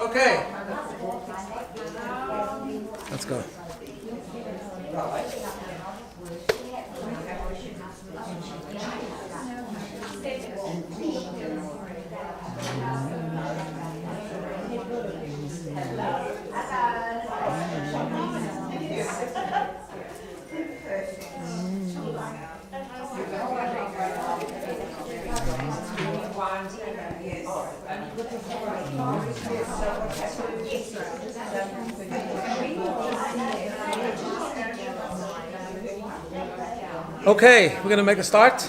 Okay. Let's go. Okay, we're going to make a start.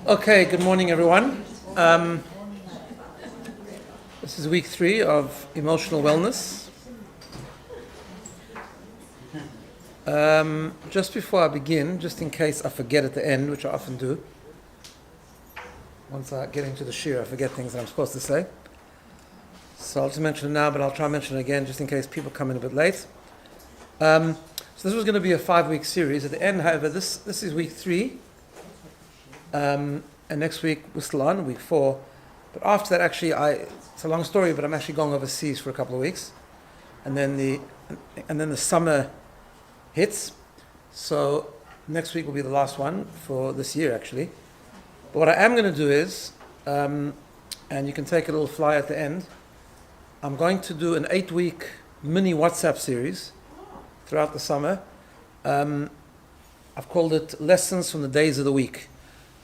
Okay, good morning everyone. This is week 3 of emotional wellness. Just before I begin, just in case I forget at the end, which I often do, once I get into the shir, I forget things that I'm supposed to say. So I'll just mention it now, but I'll try and mention it again just in case people come in a bit late. So this was going to be a 5-week series. At the end, however, this is week 3. And next week we're still on, week 4. But after that, actually, it's a long story, but I'm actually going overseas for a couple of weeks. And then the summer hits. So next week will be the last one for this year, actually. But what I am going to do is, and you can take a little fly at the end, I'm going to do an 8-week mini WhatsApp series throughout the summer. I've called it Lessons from the Days of the Week.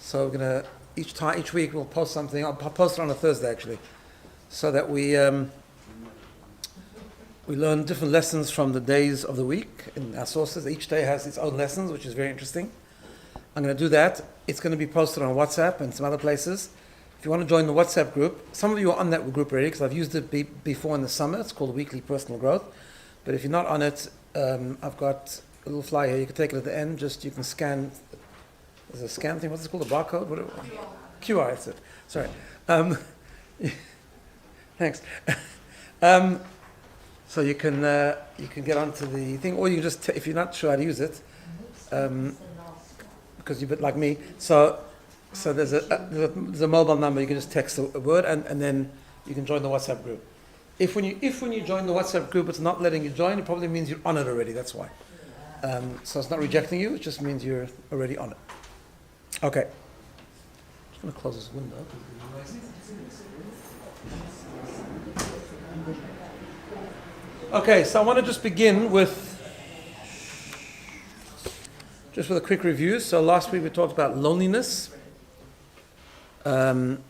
So we're going to, each week we'll post something. I'll post it on a Thursday, actually, so that we learn different lessons from the days of the week in our sources. Each day has its own lessons, which is very interesting. I'm going to do that. It's going to be posted on WhatsApp and some other places. If you want to join the WhatsApp group, some of you are on that group already because I've used it before in the summer. It's called Weekly Personal Growth. But if you're not on it, I've got a little flyer here. You can take it at the end. You can scan. There's a scan thing. What's it called? A barcode? QR. That's it. Sorry. Thanks. So you can get onto the thing, or you can just if you're not sure how to use it, because you're a bit like me. So there's a mobile number. You can just text a word, and then you can join the WhatsApp group. If when you join the WhatsApp group, it's not letting you join, it probably means you're on it already. That's why. So it's not rejecting you. It just means you're already on it. Okay. I'm just going to close this window. Okay, so I want to just begin with a quick review. So last week we talked about loneliness, and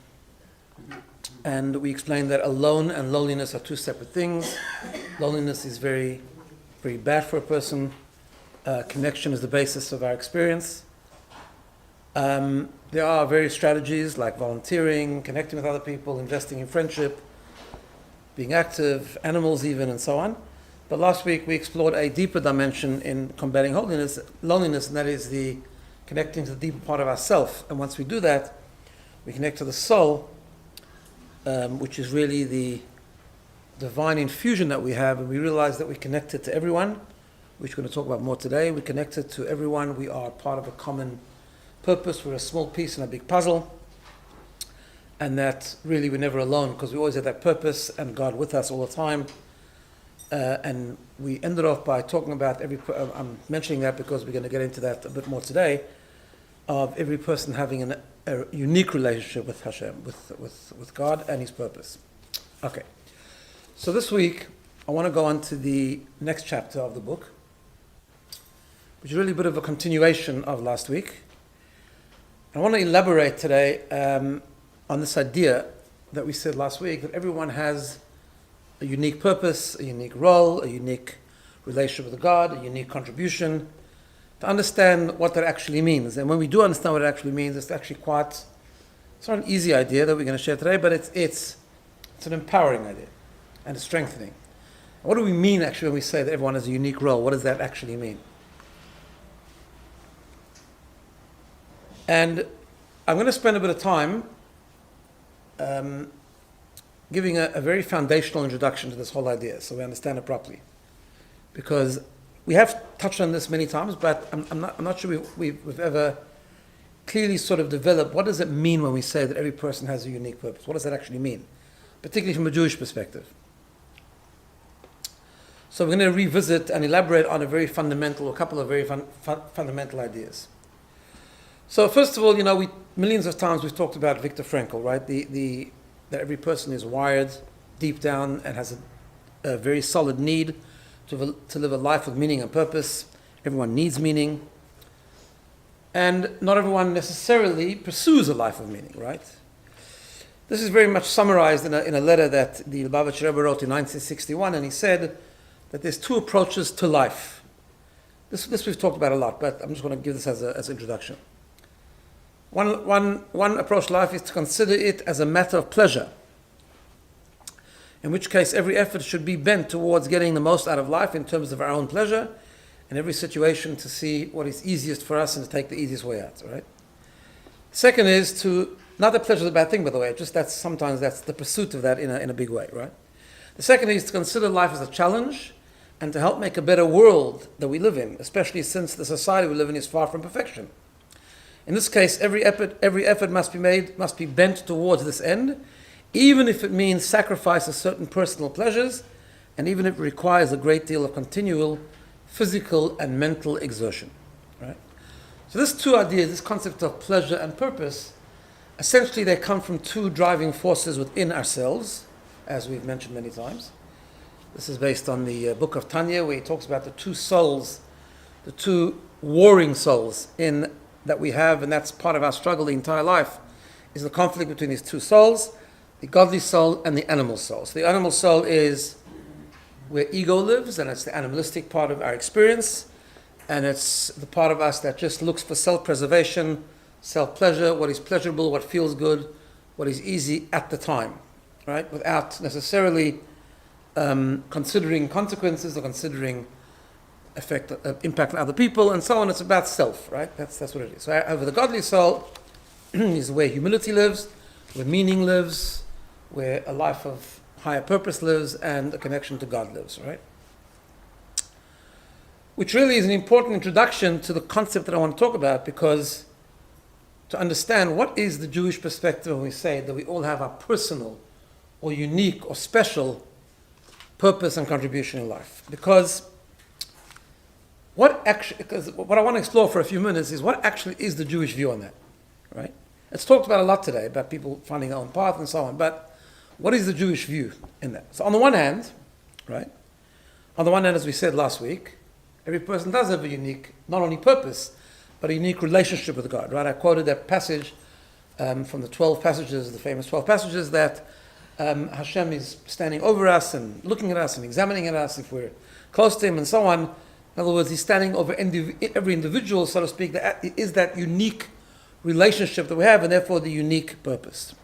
we explained that alone and loneliness are two separate things. Loneliness is very, very bad for a person. Connection is the basis of our experience. There are various strategies like volunteering, connecting with other people, investing in friendship, being active, animals even, and so on. But last week we explored a deeper dimension in combating loneliness, and that is the connecting to the deeper part of ourself. And once we do that, we connect to the soul, which is really the divine infusion that we have, and we realize that we're connected to everyone, which we're going to talk about more today. We're connected to everyone. We are part of a common purpose. We're a small piece in a big puzzle. And that really we're never alone because we always have that purpose and God with us all the time. And we ended off by talking about I'm mentioning that because we're going to get into that a bit more today, of every person having a unique relationship with Hashem, with God and His purpose. Okay. So this week, I want to go on to the next chapter of the book, which is really a bit of a continuation of last week. I want to elaborate today on this idea that we said last week, that everyone has a unique purpose, a unique role, a unique relationship with God, a unique contribution, to understand what that actually means. And when we do understand what it actually means, it's actually quite, it's not an easy idea that we're going to share today, but it's an empowering idea and a strengthening. What do we mean actually when we say that everyone has a unique role? What does that actually mean? And I'm going to spend a bit of time giving a very foundational introduction to this whole idea so we understand it properly. Because we have touched on this many times, but I'm not sure we've ever clearly sort of developed what does it mean when we say that every person has a unique purpose? What does that actually mean? Particularly from a Jewish perspective. So we're going to revisit and elaborate on a couple of very fundamental ideas. So first of all, millions of times we've talked about Viktor Frankl, right? That every person is wired deep down and has a very solid need to live a life with meaning and purpose. Everyone needs meaning. And not everyone necessarily pursues a life of meaning, right? This is very much summarized in a letter that the Lubavitcher Rebbe wrote in 1961, and he said that there's two approaches to life. This we've talked about a lot, but I'm just going to give this as an introduction. One approach to life is to consider it as a matter of pleasure, in which case every effort should be bent towards getting the most out of life in terms of our own pleasure, and every situation to see what is easiest for us and to take the easiest way out, right? Second is not that pleasure is a bad thing, by the way, just sometimes that's the pursuit of that in a big way, right? The second is to consider life as a challenge and to help make a better world that we live in, especially since the society we live in is far from perfection. In this case, every effort must be bent towards this end, even if it means sacrifice of certain personal pleasures, and even if it requires a great deal of continual physical and mental exertion. Right? So these two ideas, this concept of pleasure and purpose, essentially they come from two driving forces within ourselves, as we've mentioned many times. This is based on the book of Tanya, where he talks about the two souls, the two warring souls that we have, and that's part of our struggle the entire life, is the conflict between these two souls, the godly soul and the animal soul. So the animal soul is where ego lives, and it's the animalistic part of our experience, and it's the part of us that just looks for self-preservation, self-pleasure, what is pleasurable, what feels good, what is easy at the time, right? Without necessarily considering consequences or considering impact on other people, and so on. It's about self, right? That's what it is. So over the godly soul is where humility lives, where meaning lives, where a life of higher purpose lives, and a connection to God lives, right? Which really is an important introduction to the concept that I want to talk about, because to understand what is the Jewish perspective when we say that we all have our personal or unique or special purpose and contribution in life. Because what I want to explore for a few minutes is what actually is the Jewish view on that, right? It's talked about a lot today, about people finding their own path and so on, but what is the Jewish view in that? So on the one hand, right, as we said last week, every person does have a unique, not only purpose, but a unique relationship with God, right? I quoted that passage from the 12 passages, the famous 12 passages, that Hashem is standing over us and looking at us and examining at us if we're close to Him and so on. In other words, He's standing over every individual, so to speak. That is that unique relationship that we have, and therefore the unique purpose.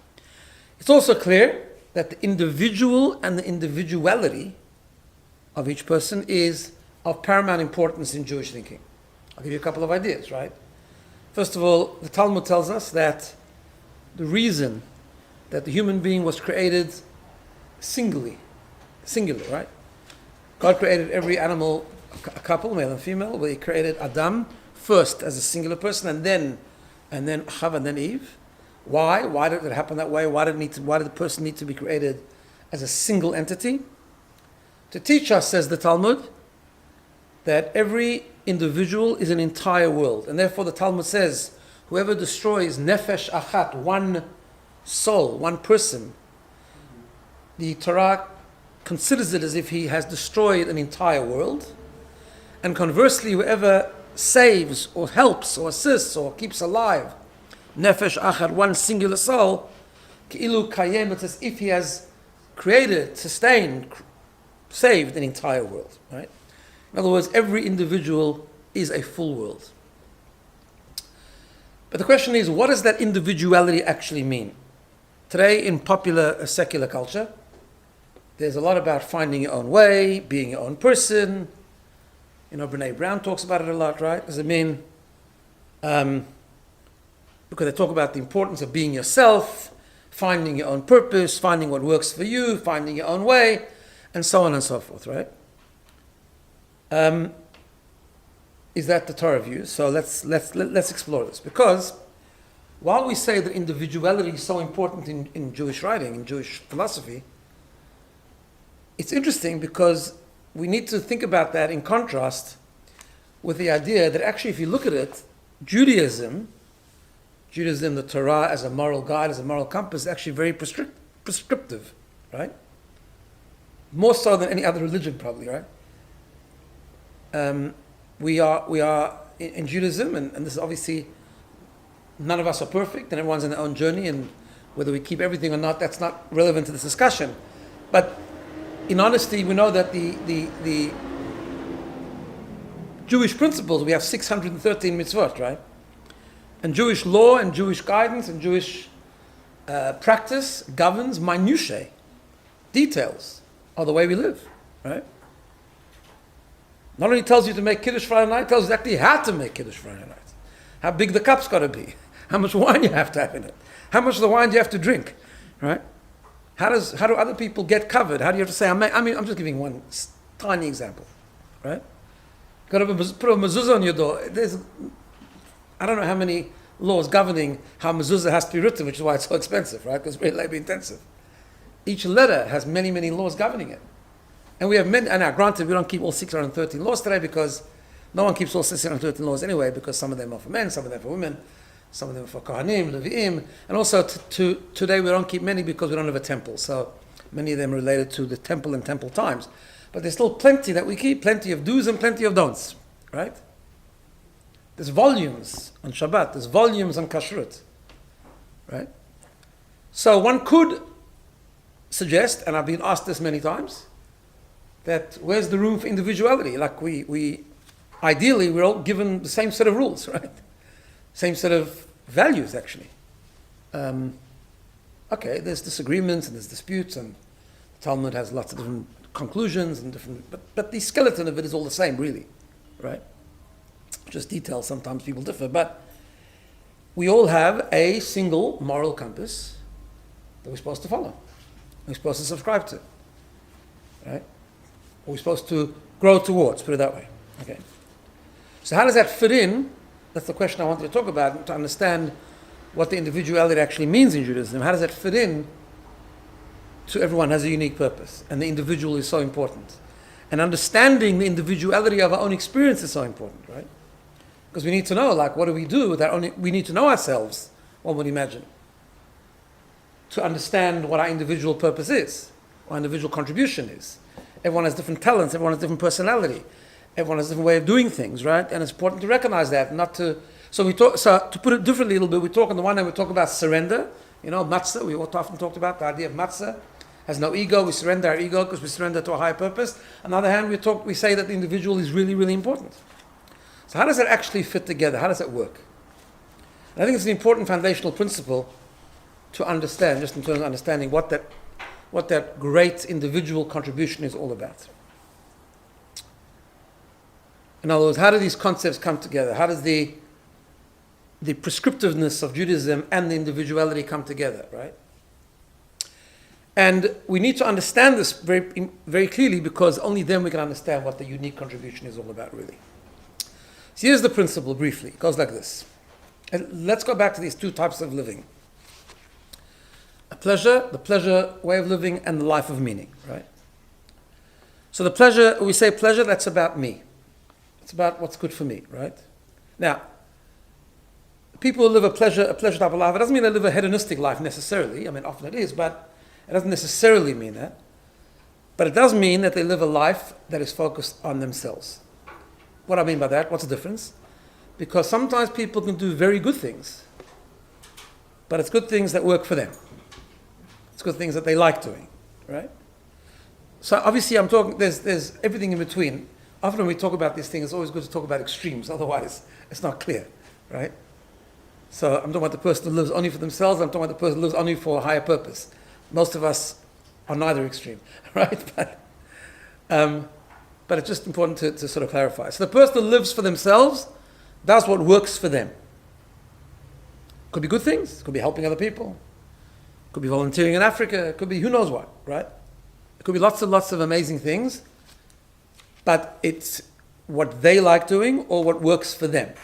It's also clear that the individual and the individuality of each person is of paramount importance in Jewish thinking. I'll give you a couple of ideas, right? First of all, the Talmud tells us that the reason that the human being was created singular, right? God created every animal, a couple, male and female, where He created Adam first as a singular person, and then Chava, and then Eve. Why? Why did it happen that way? Why did the person need to be created as a single entity? To teach us, says the Talmud, that every individual is an entire world, and therefore the Talmud says, whoever destroys nefesh achat, one soul, one person, the Torah considers it as if he has destroyed an entire world. And conversely, whoever saves or helps or assists or keeps alive nefesh achat, one singular soul, ki'ilu kayem, it's as if he has created, sustained, saved an entire world, right? In other words, every individual is a full world. But the question is, what does that individuality actually mean? Today, in popular secular culture, there's a lot about finding your own way, being your own person. You know, Brene Brown talks about it a lot, right? Does it mean, because they talk about the importance of being yourself, finding your own purpose, finding what works for you, finding your own way, and so on and so forth, right? Is that the Torah view? So let's explore this. Because while we say that individuality is so important in Jewish writing, in Jewish philosophy, it's interesting because we need to think about that in contrast with the idea that actually, if you look at it, Judaism, the Torah as a moral guide, as a moral compass, is actually very prescriptive, right? More so than any other religion, probably, right? We are in Judaism, and this is obviously, none of us are perfect, and everyone's in their own journey, and whether we keep everything or not, that's not relevant to this discussion. But in honesty, we know that the Jewish principles, we have 613 mitzvot, right? And Jewish law and Jewish guidance and Jewish practice governs minutiae, details of the way we live, right? Not only tells you to make Kiddush Friday night, it tells you exactly how to make Kiddush Friday night. How big the cup's got to be. How much wine you have to have in it. How much of the wine do you have to drink, right? How do other people get covered? How do you have to say, I'm just giving one tiny example, right? Got to put a mezuzah on your door. I don't know how many laws governing how mezuzah has to be written, which is why it's so expensive, right? Because it's very labor intensive. Each letter has many, many laws governing it. And we have many, and now granted, we don't keep all 613 laws today because no one keeps all 613 laws anyway, because some of them are for men, some of them are for women, some of them are for Kohanim, Levi'im, and also today we don't keep many because we don't have a temple. So many of them are related to the temple and temple times. But there's still plenty that we keep, plenty of do's and plenty of don'ts, right? There's volumes on Shabbat, there's volumes on Kashrut, right? So one could suggest, and I've been asked this many times, that where's the room for individuality? Like we ideally, we're all given the same set of rules, right? Same set of values, actually. Okay, there's disagreements and there's disputes, and the Talmud has lots of different conclusions and different, but the skeleton of it is all the same, really, right? Just details, sometimes people differ, but we all have a single moral compass that we're supposed to follow, we're supposed to subscribe to, right? Or we're supposed to grow towards, put it that way. Okay. So how does that fit in? That's the question I wanted to talk about, to understand what the individuality actually means in Judaism. How does that fit in to everyone has a unique purpose, and the individual is so important. And understanding the individuality of our own experience is so important, right? Because we need to know, like, what do we do with our own, we need to know ourselves, one would imagine, to understand what our individual purpose is, what our individual contribution is. Everyone has different talents, everyone has different personality, everyone has a different way of doing things, right? And it's important to recognize that, not to, so to put it differently a little bit, we talk on the one hand, we talk about surrender, you know, matzah, we often talked about the idea of matzah, has no ego, we surrender our ego because we surrender to a higher purpose. On the other hand, we say that the individual is really, really important. So how does that actually fit together? How does that work? And I think it's an important foundational principle to understand, just in terms of understanding what that great individual contribution is all about. In other words, how do these concepts come together? How does the prescriptiveness of Judaism and the individuality come together, right? And we need to understand this very, very clearly, because only then we can understand what the unique contribution is all about, really. So here's the principle briefly. It goes like this. And let's go back to these two types of living. The pleasure way of living, and the life of meaning, right? So the pleasure, we say pleasure, that's about me. It's about what's good for me, right? Now, people who live a pleasure type of life, it doesn't mean they live a hedonistic life necessarily. I mean, often it is, but it doesn't necessarily mean that. But it does mean that they live a life that is focused on themselves. What do I mean by that? What's the difference? Because sometimes people can do very good things, but it's good things that work for them. It's good things that they like doing, right? So obviously I'm talking, there's everything in between. often when we talk about these things, it's always good to talk about extremes, otherwise it's not clear, right? So I'm talking about the person who lives only for themselves, I'm talking about the person who lives only for a higher purpose. Most of us are neither extreme, right? But it's just important to sort of clarify. So the person who lives for themselves does what works for them. Could be good things, could be helping other people, could be volunteering in Africa, it could be who knows what, right? It could be lots and lots of amazing things, but it's what they like doing or what works for them.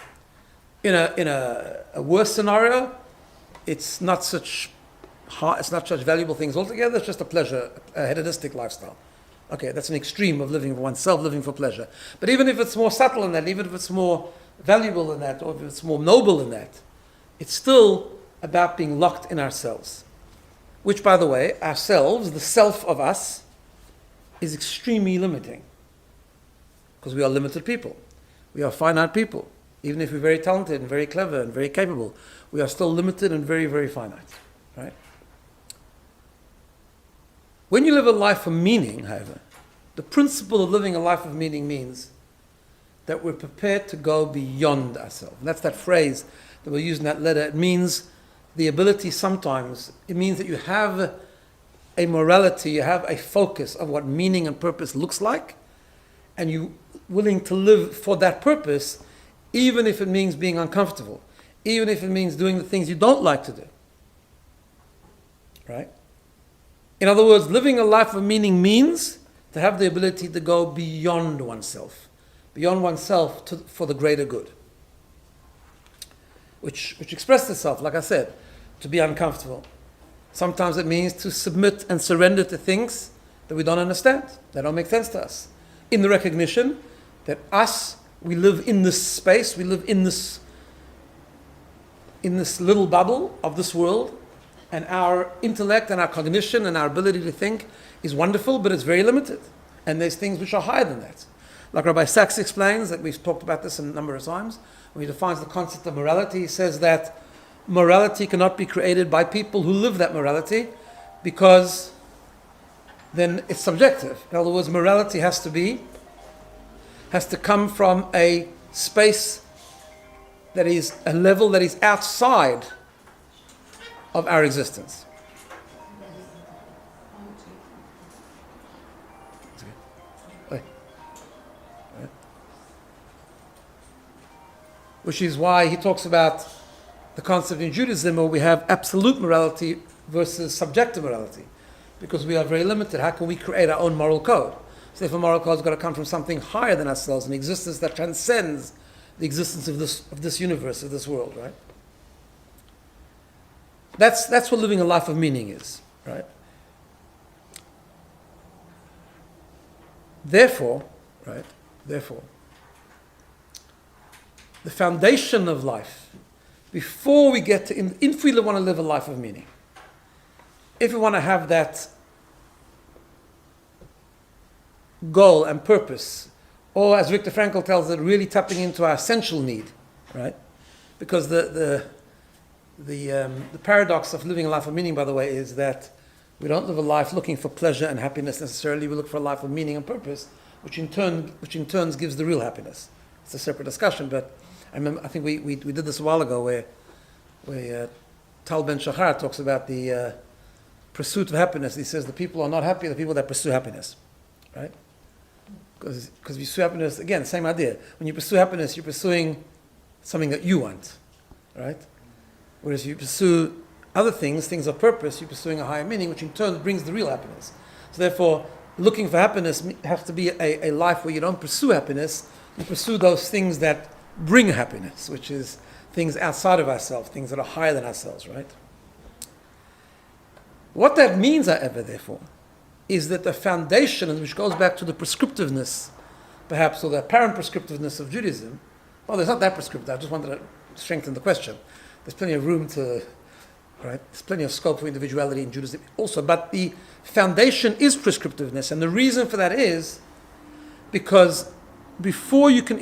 In a worse scenario, it's not such valuable things altogether, it's just a pleasure, a hedonistic lifestyle. Okay, that's an extreme of living for oneself, living for pleasure. But even if it's more subtle than that, even if it's more valuable than that, or if it's more noble than that, it's still about being locked in ourselves. Which, by the way, ourselves, the self of us, is extremely limiting. Because we are limited people. We are finite people. Even if we're very talented and very clever and very capable, we are still limited and very, very finite. Right? When you live a life of meaning, however, the principle of living a life of meaning means that we're prepared to go beyond ourselves. And that's that phrase that we'll use in that letter. It means the ability sometimes, it means that you have a morality, you have a focus of what meaning and purpose looks like, and you're willing to live for that purpose, even if it means being uncomfortable, even if it means doing the things you don't like to do. Right? In other words, living a life of meaning means to have the ability to go beyond oneself for the greater good. Which expresses itself, like I said, to be uncomfortable. Sometimes it means to submit and surrender to things that we don't understand, that don't make sense to us. In the recognition that we live in this space, we live in this little bubble of this world, and our intellect and our cognition and our ability to think is wonderful, but it's very limited. And there's things which are higher than that. Like Rabbi Sachs explains, that we've talked about this a number of times, when he defines the concept of morality, he says that morality cannot be created by people who live that morality, because then it's subjective. In other words, morality has to come from a space that is a level that is outside of our existence. Which is why he talks about the concept in Judaism where we have absolute morality versus subjective morality. Because we are very limited. How can we create our own moral code? So if a moral code has got to come from something higher than ourselves, an existence that transcends the existence of this universe, of this world, right? That's what living a life of meaning is, right? Therefore, the foundation of life, before we get to, if we want to live a life of meaning, if we want to have that goal and purpose, or as Viktor Frankl tells it, really tapping into our essential need, right? Because the paradox of living a life of meaning, by the way, is that we don't live a life looking for pleasure and happiness necessarily. We look for a life of meaning and purpose, which in turn gives the real happiness. It's a separate discussion, but I think we did this a while ago, where Tal Ben Shachar talks about the pursuit of happiness. He says the people are not happy, the people that pursue happiness, right? Because you pursue happiness, again, same idea. When you pursue happiness, you're pursuing something that you want, right? Whereas you pursue other things of purpose, you're pursuing a higher meaning, which in turn brings the real happiness. So therefore, looking for happiness has to be a life where you don't pursue happiness, you pursue those things that bring happiness, which is things outside of ourselves, things that are higher than ourselves, right? What that means, however, therefore, is that the foundation, which goes back to the prescriptiveness, perhaps, or the apparent prescriptiveness of Judaism. Well, there's not that prescriptive, I just wanted to strengthen the question. There's plenty of room right? There's plenty of scope for individuality in Judaism also, but the foundation is prescriptiveness, and the reason for that is because before you can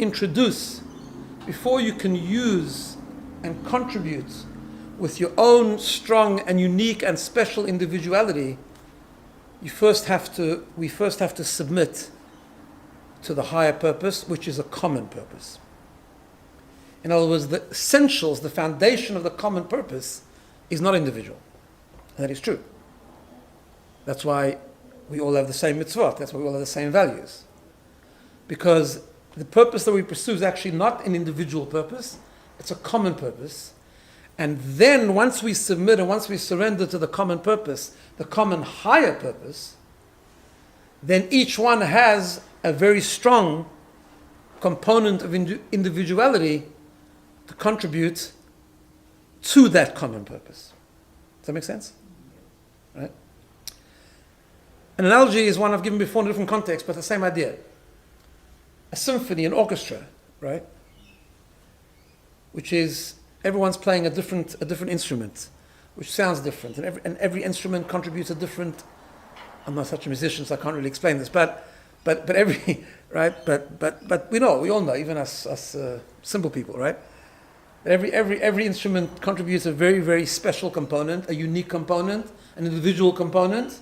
use and contribute with your own strong and unique and special individuality, we first have to submit to the higher purpose, which is a common purpose. In other words, the essentials, the foundation of the common purpose is not individual. And that is true. That's why we all have the same mitzvot. That's why we all have the same values. Because the purpose that we pursue is actually not an individual purpose. It's a common purpose. And then once we submit and once we surrender to the common purpose, the common higher purpose, then each one has a very strong component of individuality to contribute to that common purpose. Does that make sense? Right? An analogy is one I've given before in a different context, but the same idea. A symphony, an orchestra, right? Which is everyone's playing a different instrument, which sounds different, and every instrument contributes a different. I'm not such a musician, so I can't really explain this, but every right, but we all know, even us simple people, right? Every instrument contributes a very, very special component, a unique component, an individual component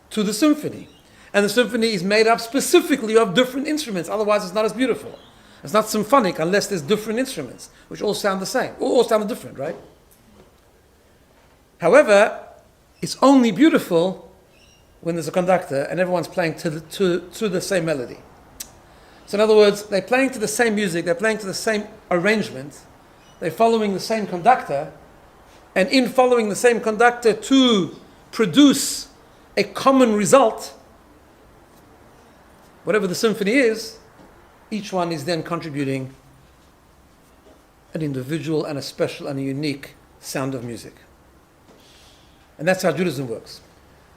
to the symphony. And the symphony is made up specifically of different instruments, otherwise it's not as beautiful. It's not symphonic unless there's different instruments, which all sound the same, all sound different, right? However, it's only beautiful when there's a conductor and everyone's playing to the same melody. So in other words, they're playing to the same music, they're playing to the same arrangement, they're following the same conductor, and in following the same conductor to produce a common result, whatever the symphony is, each one is then contributing an individual and a special and a unique sound of music. And that's how Judaism works.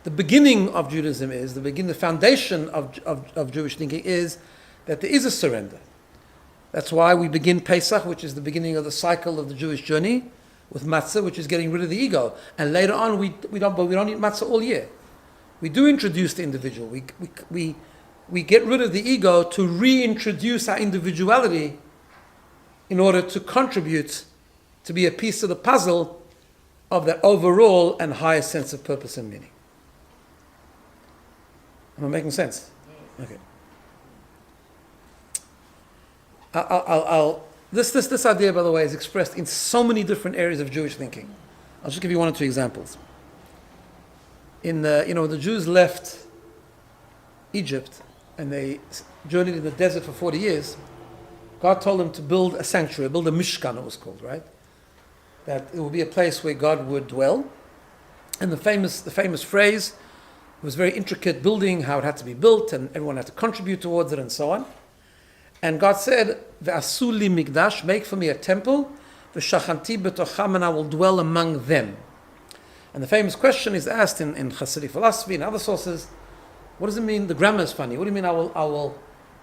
The beginning of Judaism is, the foundation of Jewish thinking is that there is a surrender. That's why we begin Pesach, which is the beginning of the cycle of the Jewish journey, with matzah, which is getting rid of the ego. And later on, we don't eat matzah all year. We do introduce the individual. We get rid of the ego to reintroduce our individuality in order to contribute to be a piece of the puzzle of that overall and higher sense of purpose and meaning. Am I making sense? Okay. This idea, by the way, is expressed in so many different areas of Jewish thinking. I'll just give you one or two examples. When the Jews left Egypt and they journeyed in the desert for 40 years, God told them to build a sanctuary, build a mishkan, it was called, right? That it would be a place where God would dwell. And the famous phrase, it was very intricate building, how it had to be built, and everyone had to contribute towards it, and so on. And God said, "Ve'asu li mikdash, make for me a temple, v'shachanti betocham, and I will dwell among them." And the famous question is asked in Hasidic philosophy and other sources, what does it mean? The grammar is funny. What do you mean I will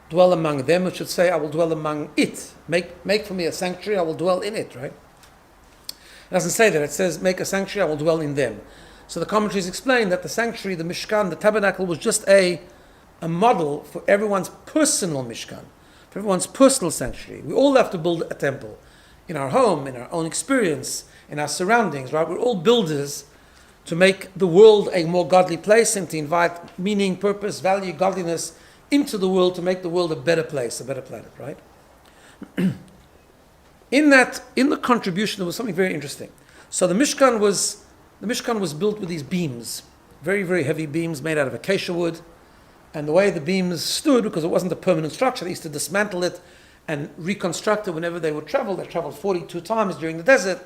dwell among them? It should say I will dwell among it. Make for me a sanctuary, I will dwell in it, right? It doesn't say that. It says make a sanctuary, I will dwell in them. So the commentaries explain that the sanctuary, the mishkan, the tabernacle was just a model for everyone's personal mishkan, for everyone's personal sanctuary. We all have to build a temple in our home, in our own experience, in our surroundings, right? We're all builders to make the world a more godly place and to invite meaning, purpose, value, godliness into the world to make the world a better place, a better planet, right? In the contribution, there was something very interesting. So the Mishkan was built with these beams, very, very heavy beams made out of acacia wood. And the way the beams stood, because it wasn't a permanent structure, they used to dismantle it and reconstruct it whenever they would travel. They traveled 42 times during the desert,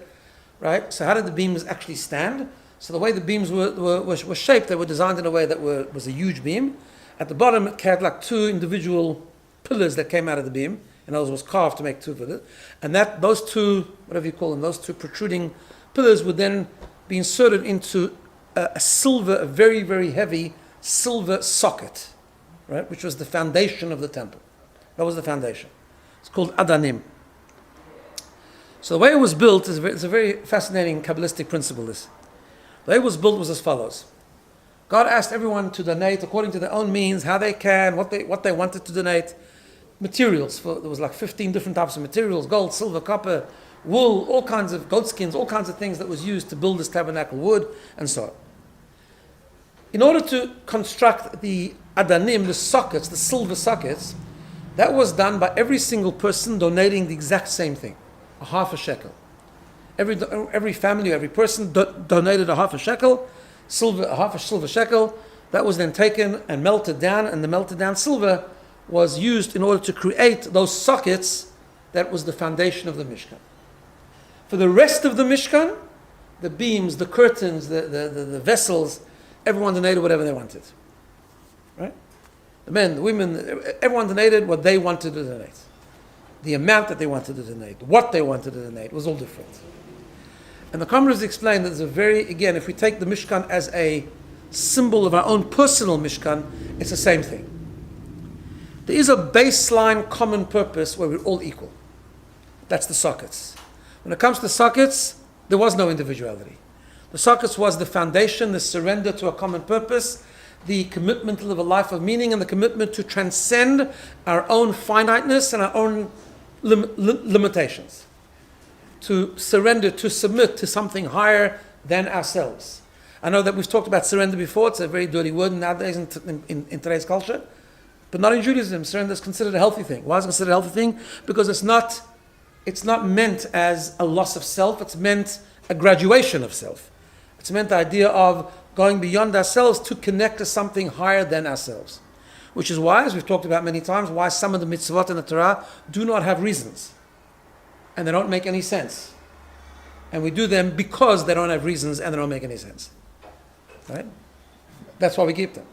right? So how did the beams actually stand? So the way the beams were shaped, they were designed in a way that was a huge beam. At the bottom, it had like two individual pillars that came out of the beam, and those was carved to make two pillars. And those two, whatever you call them, those two protruding pillars would then be inserted into a very, very heavy silver socket, right, which was the foundation of the temple. That was the foundation. It's called Adanim. So the way it was built is a very fascinating Kabbalistic principle. The way it was built was as follows. God asked everyone to donate according to their own means, how they can, what they wanted to donate. Materials, there was like 15 different types of materials, gold, silver, copper, wool, all kinds of goat skins, all kinds of things that was used to build this tabernacle, wood, and so on. In order to construct the Adanim, the sockets, the silver sockets, That was done by every single person donating the exact same thing, a half a shekel. Every family, every person donated a half a shekel, silver, a half a silver shekel. That was then taken and melted down, and the melted down silver was used in order to create those sockets. That was the foundation of the Mishkan. For the rest of the Mishkan, the beams, the curtains, the vessels, everyone donated whatever they wanted. Right? The men, the women, everyone donated what they wanted to donate. The amount that they wanted to donate, what they wanted to donate was all different. And the commentators explain that there's a very, again, if we take the Mishkan as a symbol of our own personal Mishkan, it's the same thing. There is a baseline common purpose where we're all equal. That's the sockets. When it comes to sockets, there was no individuality. The sockets was the foundation, the surrender to a common purpose, the commitment to live a life of meaning, and the commitment to transcend our own finiteness and our own limitations. To surrender, to submit to something higher than ourselves. I know that we've talked about surrender before. It's a very dirty word nowadays in today's culture. But not in Judaism. Surrender is considered a healthy thing. Why is it considered a healthy thing? Because it's not meant as a loss of self. It's meant a graduation of self. It's meant the idea of going beyond ourselves to connect to something higher than ourselves. Which is why, as we've talked about many times, why some of the mitzvot in the Torah do not have reasons. And they don't make any sense. And we do them because they don't have reasons and they don't make any sense. Right? That's why we keep them.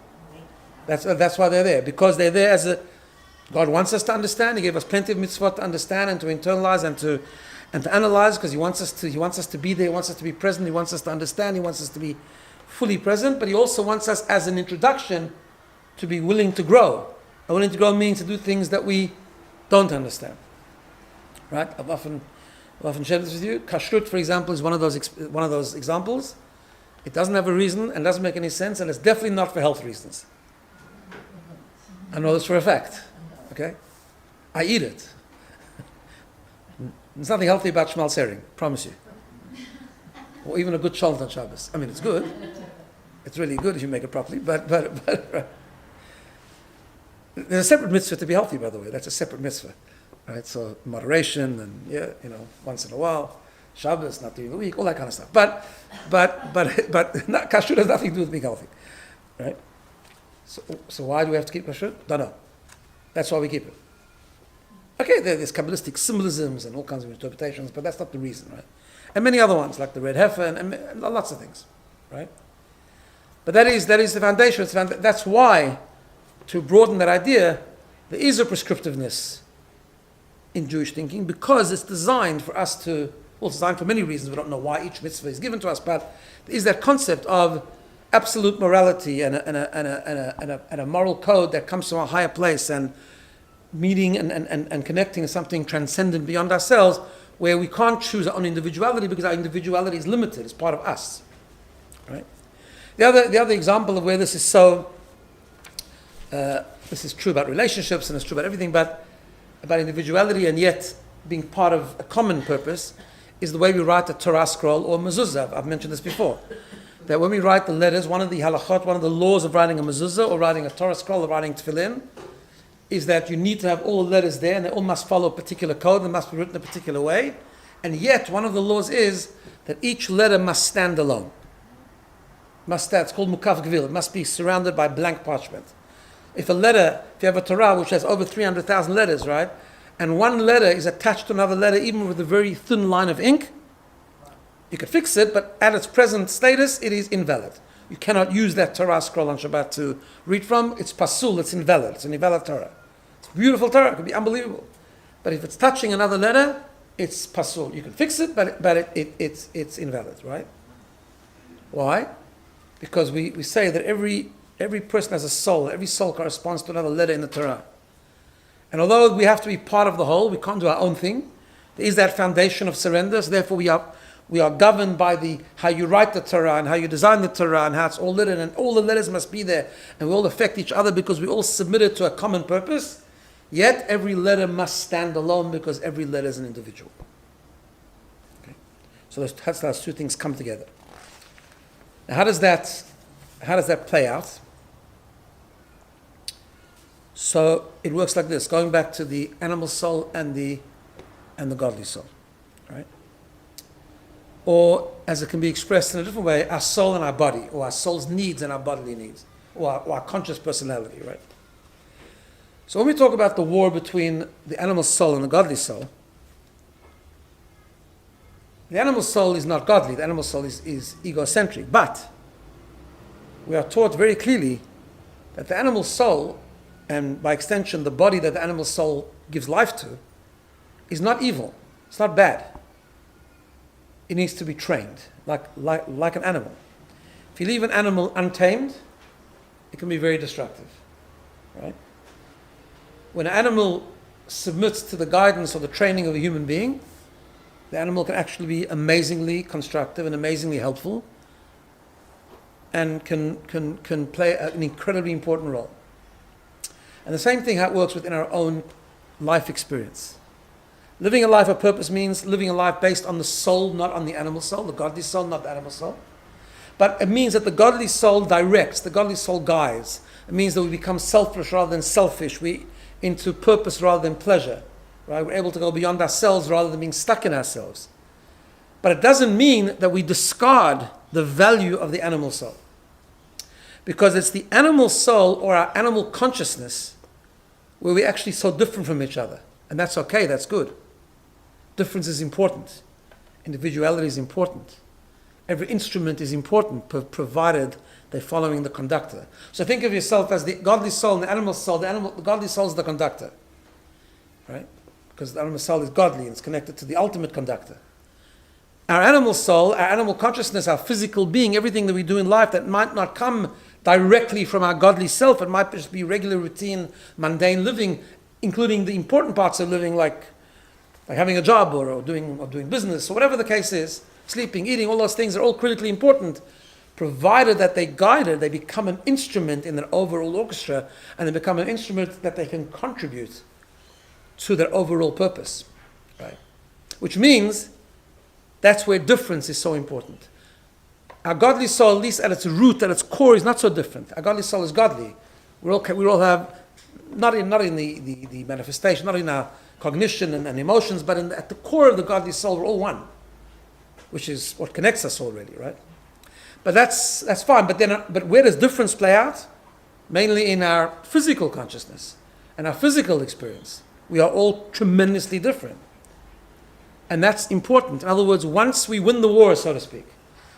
That's why they're there. Because they're there as God wants us to understand. He gave us plenty of mitzvot to understand and to internalize and to analyze, because He wants us to be there, He wants us to be present, He wants us to understand, He wants us to be fully present, but He also wants us as an introduction to be willing to grow. And willing to grow means to do things that we don't understand. Right? I've often shared this with you. Kashrut, for example, is one of those examples. It doesn't have a reason and doesn't make any sense, and it's definitely not for health reasons. I know this for a fact. Okay? I eat it. There's nothing healthy about shmal sering, promise you. Or even a good shalot on Shabbos. I mean, it's good. It's really good if you make it properly, but there's a separate mitzvah to be healthy, by the way. That's a separate mitzvah. Right? So moderation and once in a while, Shabbos, not during the week, all that kind of stuff. But kashrut has nothing to do with being healthy. Right? So why do we have to keep kashrut? Don't know. That's why we keep it. Okay, there's Kabbalistic symbolisms and all kinds of interpretations, but that's not the reason, right? And many other ones, like the red heifer and lots of things, right? But that is the foundation. That's why, to broaden that idea, there is a prescriptiveness in Jewish thinking, because it's designed for us to, well, it's designed for many reasons. We don't know why each mitzvah is given to us, but there is that concept of absolute morality and a moral code that comes from a higher place, and meeting and connecting to something transcendent beyond ourselves, where we can't choose our own individuality because our individuality is limited. It's part of us. Right? The other example of where this is so, this is true about relationships and it's true about everything, but about individuality and yet being part of a common purpose, is the way we write a Torah scroll or mezuzah. I've mentioned this before. That when we write the letters, one of the halachot, one of the laws of writing a mezuzah or writing a Torah scroll or writing tefillin, is that you need to have all the letters there, and they all must follow a particular code, they must be written a particular way. And yet, one of the laws is that each letter must stand alone. It's called mukaf gvil. It must be surrounded by blank parchment. If you have a Torah which has over 300,000 letters, right, and one letter is attached to another letter, even with a very thin line of ink, you could fix it, but at its present status, it is invalid. You cannot use that Torah scroll on Shabbat to read from. It's pasul, it's invalid. It's an invalid Torah. It's beautiful Torah, it could be unbelievable. But if it's touching another letter, it's pasul. You can fix it, but it's invalid, right? Why? Because we say that every person has a soul. Every soul corresponds to another letter in the Torah. And although we have to be part of the whole, we can't do our own thing. There is that foundation of surrender, so therefore we are governed by how you write the Torah and how you design the Torah and how it's all written, and all the letters must be there, and we all affect each other because we all submitted to a common purpose. Yet every letter must stand alone because every letter is an individual. Okay? So that's how those two things come together. Now, how does that play out? So it works like this, going back to the animal soul and the godly soul, right? Or, as it can be expressed in a different way, our soul and our body, or our soul's needs and our bodily needs, or our conscious personality, right? So when we talk about the war between the animal soul and the godly soul, the animal soul is not godly, the animal soul is egocentric, but we are taught very clearly that the animal soul, and by extension the body that the animal soul gives life to, is not evil, it's not bad. It needs to be trained, like an animal. If you leave an animal untamed, it can be very destructive, right? When an animal submits to the guidance or the training of a human being, the animal can actually be amazingly constructive and amazingly helpful, and can play an incredibly important role. And the same thing how it works within our own life experience. Living a life of purpose means living a life based on the soul, not on the animal soul, the godly soul, not the animal soul. But it means that the godly soul directs, the godly soul guides. It means that we become selfless rather than selfish. We into purpose rather than pleasure. Right? We're able to go beyond ourselves rather than being stuck in ourselves. But it doesn't mean that we discard the value of the animal soul. Because it's the animal soul or our animal consciousness where we're actually so different from each other. And that's okay, that's good. Difference is important. Individuality is important. Every instrument is important, provided they're following the conductor. So think of yourself as the godly soul and the animal soul. The godly soul is the conductor, right? Because the animal soul is godly and it's connected to the ultimate conductor. Our animal soul, our animal consciousness, our physical being, everything that we do in life that might not come directly from our godly self, it might just be regular, routine, mundane living, including the important parts of living, like having a job or doing business, or whatever the case is, sleeping, eating, all those things are all critically important, provided that they become an instrument in their overall orchestra, and they become an instrument that they can contribute to their overall purpose, right? Which means that's where difference is so important. Our godly soul, at least at its root, at its core, is not so different. Our godly soul is godly. We all have, not in the manifestation, not in our cognition and emotions, but at the core of the godly soul, we're all one, which is what connects us already, right? But that's fine. But where does difference play out? Mainly in our physical consciousness and our physical experience. We are all tremendously different. And that's important. In other words, once we win the war, so to speak,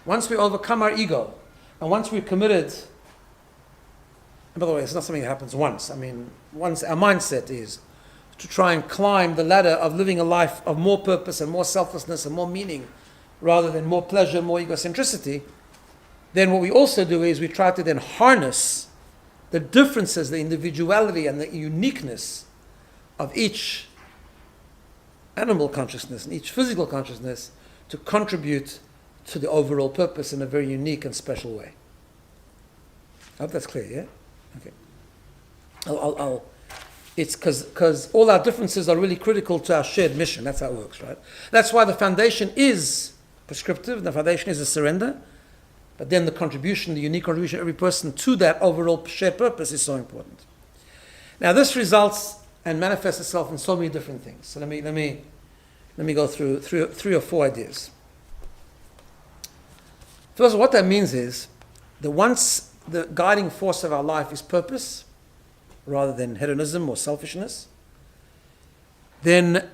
once we overcome our ego, and once we're committed, and by the way, it's not something that happens once. I mean, once our mindset is to try and climb the ladder of living a life of more purpose and more selflessness and more meaning, rather than more pleasure, more egocentricity, then what we also do is we try to then harness the differences, the individuality and the uniqueness of each animal consciousness and each physical consciousness to contribute to the overall purpose in a very unique and special way. I hope that's clear, yeah? Okay. It's because all our differences are really critical to our shared mission. That's how it works, right? That's why the foundation is prescriptive, the foundation is a surrender, but then the contribution, the unique contribution of every person to that overall shared purpose is so important. Now this results and manifests itself in so many different things. So let me go through three or four ideas. First, what that means is that once the guiding force of our life is purpose, rather than hedonism or selfishness, then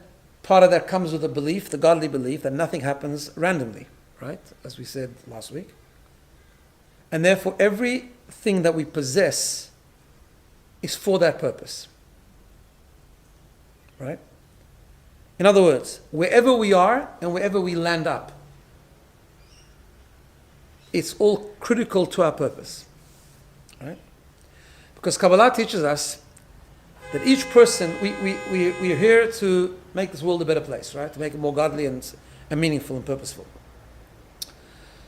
part of that comes with a belief, the godly belief, that nothing happens randomly, right? As we said last week. And therefore, everything that we possess is for that purpose, right? In other words, wherever we are and wherever we land up, it's all critical to our purpose, right? Because Kabbalah teaches us that each person, we're here to make this world a better place, right? To make it more godly and meaningful and purposeful.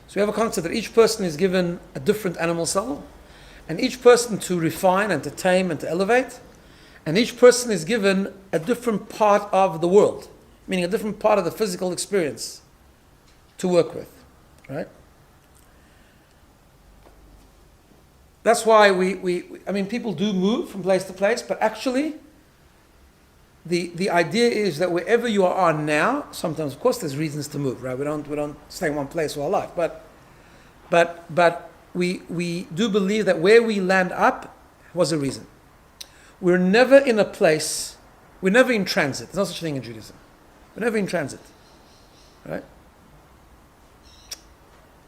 So we have a concept that each person is given a different animal soul, and each person to refine and to tame and to elevate, and each person is given a different part of the world, meaning a different part of the physical experience to work with, right? that's why I mean, people do move from place to place, but actually, the idea is that wherever you are now, sometimes, of course, there's reasons to move, right? We don't stay in one place all our life, but we do believe that where we land up was a reason. We're never in a place, we're never in transit. There's no such thing in Judaism. We're never in transit, right?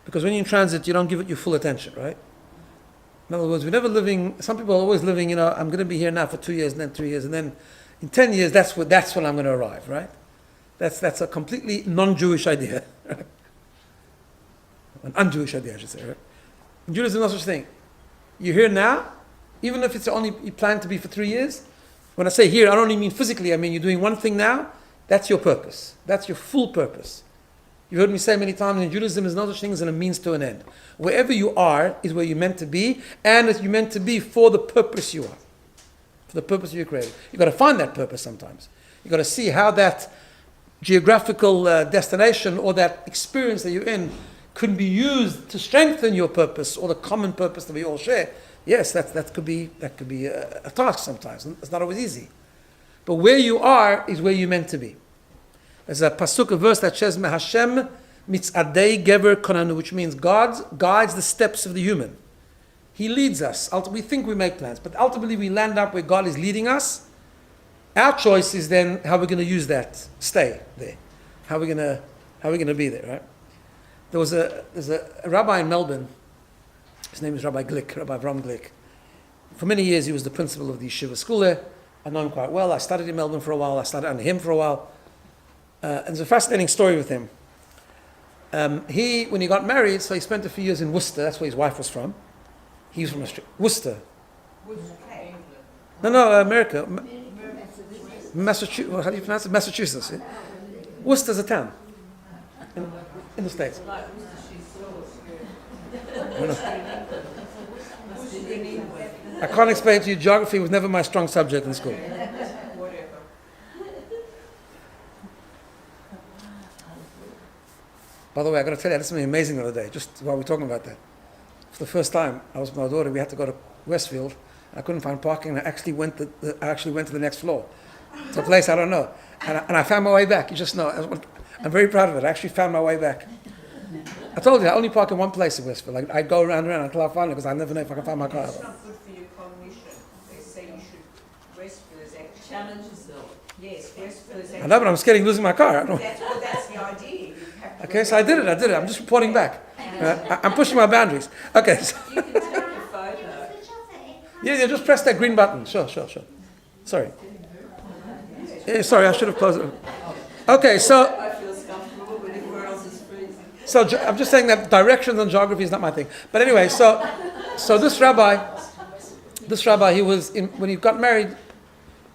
Because when you're in transit, you don't give it your full attention, right? In other words, we're never living, some people are always living, I'm going to be here now for 2 years, and then 3 years, and then in 10 years, that's when I'm going to arrive, right? That's a completely non-Jewish idea, right? An un-Jewish idea, I should say, right? In Judaism, no such thing. You're here now, even if it's only you plan to be for 3 years. When I say here, I don't only mean physically, I mean you're doing one thing now, that's your purpose. That's your full purpose. You've heard me say many times, in Judaism, there's no such thing as a means to an end. Wherever you are is where you're meant to be, and you're meant to be for the purpose you are. For the purpose you're created. You've got to find that purpose sometimes. You've got to see how that geographical destination or that experience that you're in could be used to strengthen your purpose or the common purpose that we all share. Yes, that could be a task sometimes. It's not always easy. But where you are is where you're meant to be. There's a pasuk, a verse that says, Hashem mitzadei gever konanu, which means God guides the steps of the human. He leads us. We think we make plans, but ultimately we land up where God is leading us. Our choice is then how we're going to use that, stay there. How we're going to be there, right? There's a rabbi in Melbourne. His name is Rabbi Glick, Rabbi Avram Glick. For many years he was the principal of the yeshiva school there. I know him quite well. I studied in Melbourne for a while. I studied under him for a while. And there's a fascinating story with him. When he got married, so he spent a few years in Worcester. That's where his wife was from. He was from Worcester. No, America. Massachusetts. How do you pronounce it? Massachusetts. Yeah? Worcester's a town in the States. I can't explain to you. Geography was never my strong subject in school. By the way, I got to tell you, I did something amazing the other day, just while we're talking about that. For the first time, I was with my daughter, we had to go to Westfield, and I couldn't find parking, and I actually went to the next floor, to a place I don't know. And I found my way back, you just know. I'm very proud of it, I actually found my way back. I told you, I only park in one place in Westfield. Like, I go around until I find it, because I never know if I can find my car. It's not good for your cognition. They say you should Westfield is actually challenge yourself. Yes, Westfield is actually. I know, but I'm scared of losing my car. That's the idea. Okay, so I did it. I'm just reporting back. I'm pushing my boundaries. Okay. So you can take a photo. yeah, just press that green button. Sure. Sorry. Yeah, sorry, I should have closed it. Okay, so. I feel comfortable when everywhere else is freezing. So I'm just saying that directions and geography is not my thing. But anyway, so this rabbi, he was when he got married,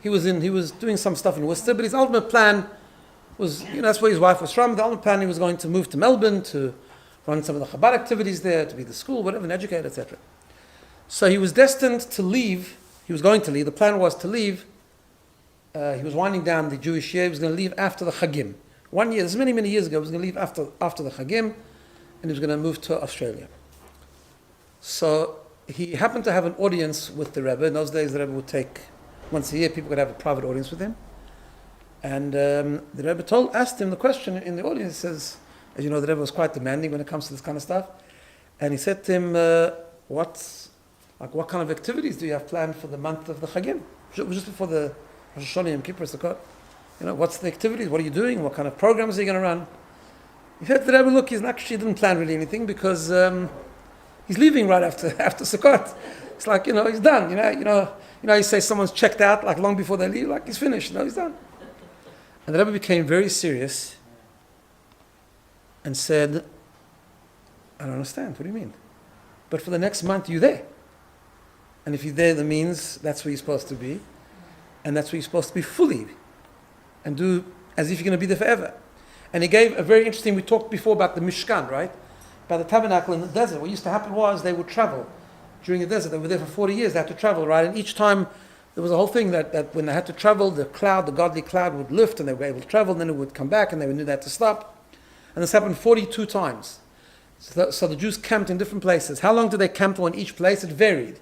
he was doing some stuff in Worcester, but his ultimate plan was, that's where his wife was from. The ultimate plan, he was going to move to Melbourne to run some of the Chabad activities there, to be the school, whatever, and educate, etc. So he was destined to leave. He was going to leave. The plan was to leave. He was winding down the Jewish year. He was going to leave after the Chagim. 1 year, this is many, many years ago, he was going to leave after the Chagim, and he was going to move to Australia. So he happened to have an audience with the Rebbe. In those days, the Rebbe would take, once a year, people could have a private audience with him. And the Rebbe asked him the question in the audience. He says, as you know, the Rebbe was quite demanding when it comes to this kind of stuff. And he said to him, what kind of activities do you have planned for the month of the Chagim? Just before the Rosh Hashanah and Kippur, Sukkot. What's the activities? What are you doing? What kind of programs are you going to run? He said to the Rebbe, look, he didn't plan really anything because he's leaving right after Sukkot. It's like, he's done. You say someone's checked out like long before they leave, like he's finished. He's done. And the Rebbe became very serious and said, I don't understand. What do you mean? But for the next month, you're there. And if you're there, that means that's where you're supposed to be. And that's where you're supposed to be fully. And do as if you're going to be there forever. And he gave a very interesting, we talked before about the Mishkan, right? About the tabernacle in the desert. What used to happen was they would travel during the desert. They were there for 40 years. They had to travel, right? And each time there was a whole thing that when they had to travel, the godly cloud would lift and they were able to travel, and then it would come back and they knew they had to stop. And this happened 42 times. So the Jews camped in different places. How long did they camp on each place? It varied.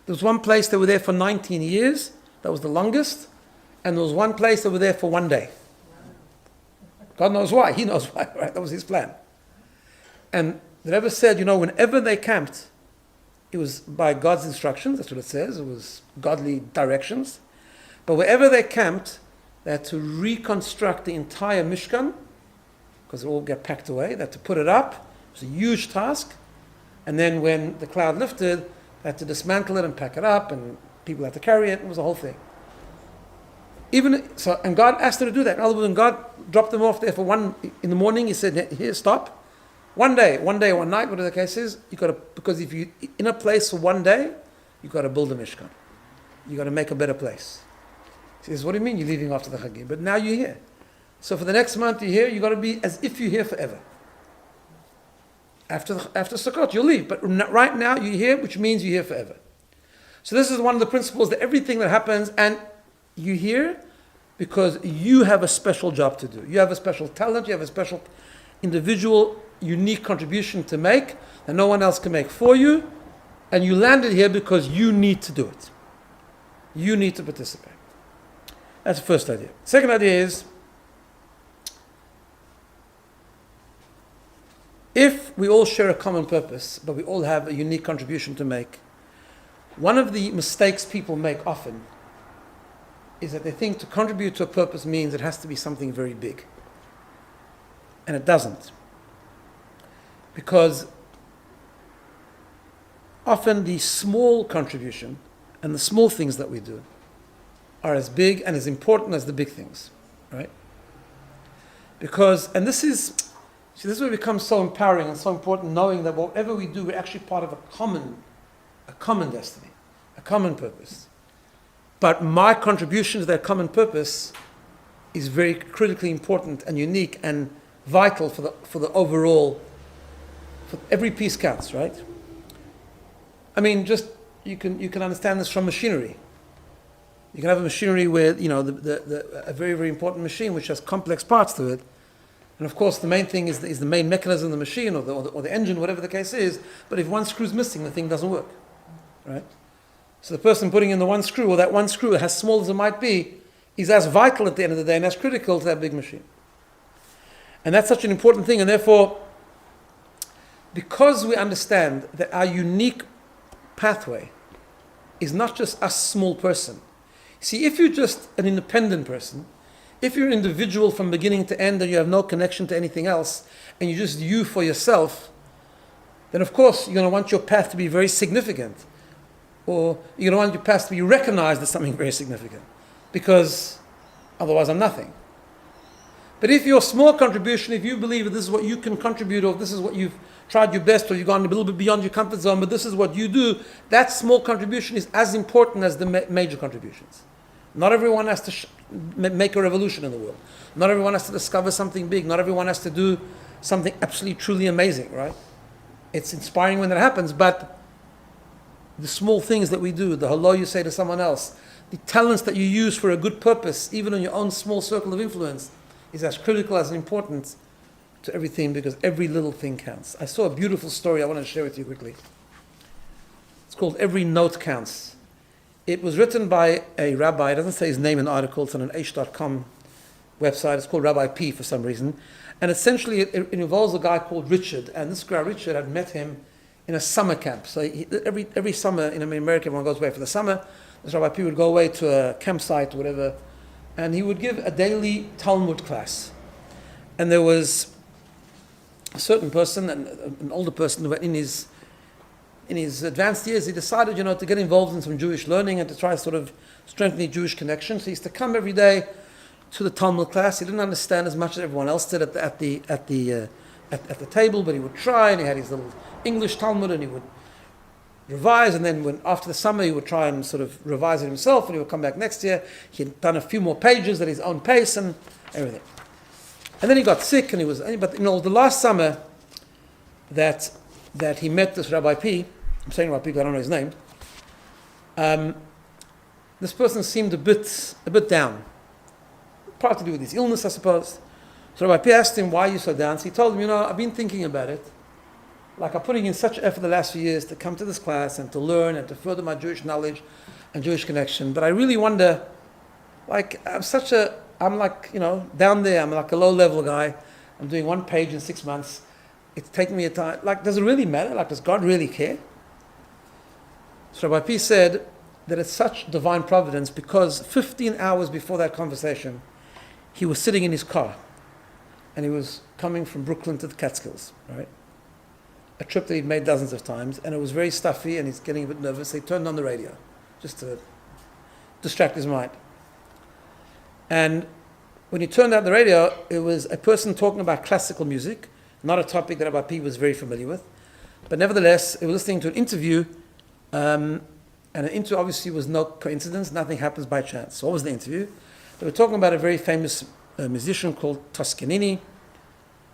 There was one place they were there for 19 years. That was the longest. And there was one place they were there for one day. God knows why. He knows why, right? That was his plan. And the Rebbe said, whenever they camped, it was by God's instructions. That's what it says. It was godly directions. But wherever they camped, they had to reconstruct the entire Mishkan, because it all got packed away. They had to put it up. It was a huge task. And then when the cloud lifted, they had to dismantle it and pack it up, and people had to carry it. It was a whole thing. And God asked them to do that. In other words, when God dropped them off there for in the morning, he said, here, stop. One day, one night, whatever the case is, because if you in a place for one day, you've got to build a Mishkan. You've got to make a better place. He says, what do you mean you're leaving after the Chagim? But now you're here. So for the next month you're here, you've got to be as if you're here forever. After Sukkot, you'll leave. But right now you're here, which means you're here forever. So this is one of the principles, that everything that happens, and you're here because you have a special job to do. You have a special talent, you have a special individual, unique contribution to make that no one else can make for you, and you landed here because you need to do it. You need to participate. That's the first idea. Second idea is, if we all share a common purpose, but we all have a unique contribution to make, one of the mistakes people make often is that they think to contribute to a purpose means it has to be something very big. And it doesn't. Because often the small contribution and the small things that we do are as big and as important as the big things, right? Because, and this is where it becomes so empowering and so important, knowing that whatever we do, we're actually part of a common destiny, a common purpose. But my contribution to that common purpose is very critically important and unique and vital for the overall. For every piece counts, right? I mean, just you can understand this from machinery. You can have a machinery where a very, very important machine which has complex parts to it, and of course the main thing is the main mechanism of the machine or the engine, whatever the case is. But if one screw's missing, the thing doesn't work, right? So the person putting in the one screw, or that one screw, as small as it might be, is as vital at the end of the day and as critical to that big machine. And that's such an important thing, and therefore, because we understand that our unique pathway is not just a small person. See, if you're just an independent person, if you're an individual from beginning to end and you have no connection to anything else, and you're just you for yourself, then of course you're going to want your path to be very significant. Or you're going to want your path to be recognized as something very significant. Because otherwise I'm nothing. But if your small contribution, if you believe that this is what you can contribute, or this is what you've tried your best, or you've gone a little bit beyond your comfort zone, but this is what you do, that small contribution is as important as the major contributions. Not everyone has to make a revolution in the world. Not everyone has to discover something big. Not everyone has to do something absolutely, truly amazing, right? It's inspiring when that happens, but the small things that we do, the hello you say to someone else, the talents that you use for a good purpose, even in your own small circle of influence, is as critical, as important to everything, because every little thing counts. I saw a beautiful story I want to share with you quickly. It's called Every Note Counts. It was written by a rabbi. It doesn't say his name in the article. It's on an h.com website. It's called Rabbi P for some reason. And essentially it involves a guy called Richard. And this guy, Richard, had met him in a summer camp. So every summer in America, everyone goes away for the summer. This Rabbi P would go away to a campsite or whatever, and he would give a daily Talmud class. And there was a certain person, an older person, who in his advanced years, he decided, to get involved in some Jewish learning and to try to sort of strengthen the Jewish connection. So he used to come every day to the Talmud class. He didn't understand as much as everyone else did at the table, but he would try, and he had his little English Talmud, and he would revise, and then after the summer he would try and sort of revise it himself, and he would come back next year. He had done a few more pages at his own pace and everything. And then he got sick, and the last summer that he met this Rabbi P, I'm saying Rabbi P because I don't know his name, this person seemed a bit down. Part to do with his illness, I suppose. So Rabbi P asked him, why are you so down? So he told him, I've been thinking about it, like I'm putting in such effort the last few years to come to this class and to learn and to further my Jewish knowledge and Jewish connection. But I really wonder, like, I'm like, down there, I'm like a low-level guy. I'm doing 1 page in 6 months. It's taking me a time. Like, does it really matter? Like, does God really care? So Rabbi P said that it's such divine providence because 15 hours before that conversation, he was sitting in his car and he was coming from Brooklyn to the Catskills, right? A trip that he'd made dozens of times, and it was very stuffy and he's getting a bit nervous. So he turned on the radio just to distract his mind. And when he turned on the radio, it was a person talking about classical music, not a topic that Rabbi P was very familiar with. But nevertheless, he was listening to an interview, and an interview obviously was no coincidence, nothing happens by chance. So what was the interview? They were talking about a very famous musician called Toscanini.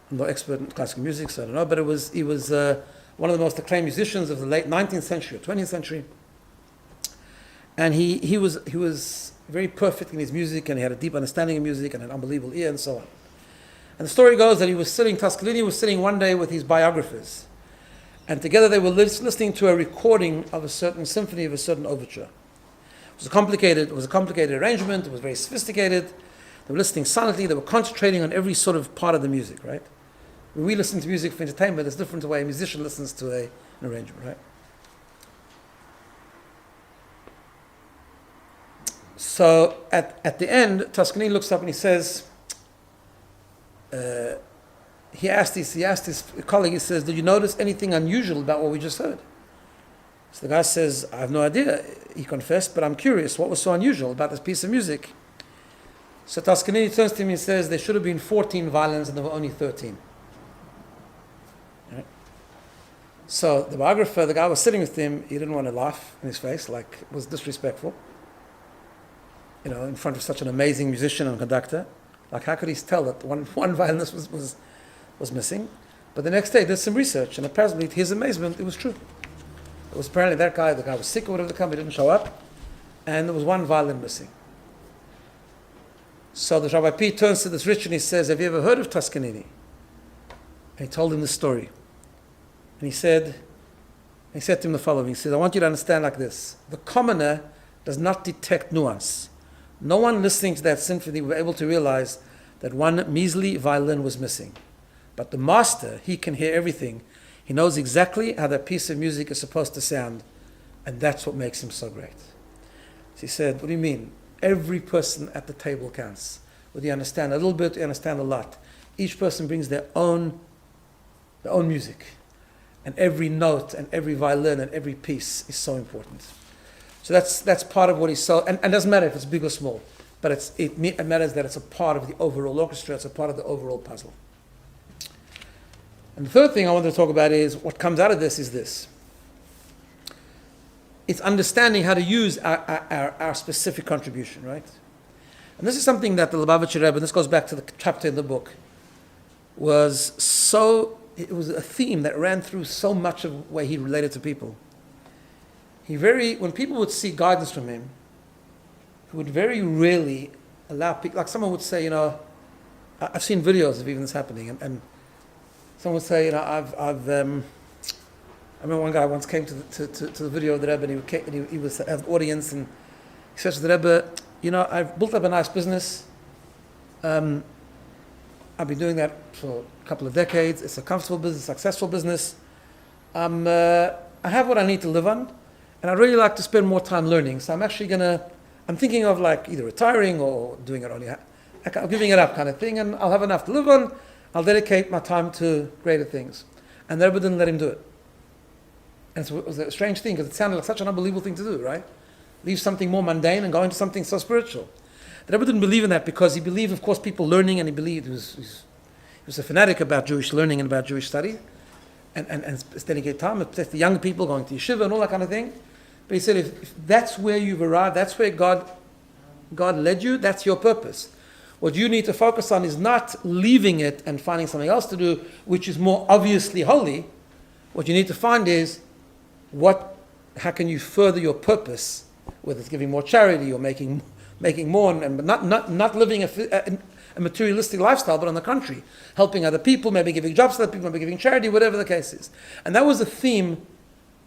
I'm no expert in classical music, so I don't know, but he was one of the most acclaimed musicians of the late 19th century or 20th century. And he was very perfect in his music, and he had a deep understanding of music and an unbelievable ear and so on. And the story goes that Toscanini was sitting one day with his biographers, and together they were listening to a recording of a certain symphony, of a certain overture. It was a complicated arrangement, it was very sophisticated. They were listening silently, they were concentrating on every sort of part of the music, right? When we listen to music for entertainment, it's different the way a musician listens to an arrangement, right? So at the end, Toscanini looks up and he says, he asked his colleague, he says, did you notice anything unusual about what we just heard? So the guy says, I have no idea, he confessed, but I'm curious, what was so unusual about this piece of music? So Toscanini turns to him and says, there should have been 14 violins and there were only 13. Right? So the biographer, the guy was sitting with him, he didn't want to laugh in his face, like it was disrespectful. In front of such an amazing musician and conductor. Like, how could he tell that one violinist was missing? But the next day, he did some research, and apparently, to his amazement, it was true. It was apparently the guy was sick or whatever, the company didn't show up, and there was one violin missing. So the Rabbi P turns to this rich and he says, have you ever heard of Toscanini? And he told him the story. And he said to him the following, he said, I want you to understand like this. The commoner does not detect nuance. No one listening to that symphony will be able to realize that one measly violin was missing. But the master, he can hear everything. He knows exactly how that piece of music is supposed to sound, and that's what makes him so great. So he said, what do you mean? Every person at the table counts. Whether you understand a little bit, you understand a lot. Each person brings their own music. And every note and every violin and every piece is so important. So that's part of what he's so, and it doesn't matter if it's big or small, but it matters that it's a part of the overall orchestra, it's a part of the overall puzzle. And the third thing I wanted to talk about is what comes out of this is this. It's understanding how to use our specific contribution, right? And this is something that the Lubavitcher Rebbe, and this goes back to the chapter in the book, it was a theme that ran through so much of the way he related to people. When people would seek guidance from him, he would very rarely allow people, like someone would say, I've seen videos of even this happening, and someone would say, I remember one guy once came to the video of the Rebbe, and he was at the audience, and he says to the Rebbe, I've built up a nice business. I've been doing that for a couple of decades. It's a comfortable business, successful business. I have what I need to live on, and I'd really like to spend more time learning. So I'm thinking of like either retiring or doing it only, giving it up kind of thing, and I'll have enough to live on. I'll dedicate my time to greater things. And the Rebbe didn't let him do it. And it was a strange thing because it sounded like such an unbelievable thing to do, right? Leave something more mundane and go into something so spiritual. The Rebbe didn't believe in that because he believed, of course, people learning, and he believed he was a fanatic about Jewish learning and about Jewish study, and dedicate time, especially the young people going to yeshiva and all that kind of thing. But he said, if that's where you've arrived, that's where God led you, that's your purpose. What you need to focus on is not leaving it and finding something else to do, which is more obviously holy. What you need to find is how can you further your purpose, whether it's giving more charity or making more, but not living a materialistic lifestyle, but on the contrary, helping other people, maybe giving jobs to other people, maybe giving charity, whatever the case is. And that was a theme,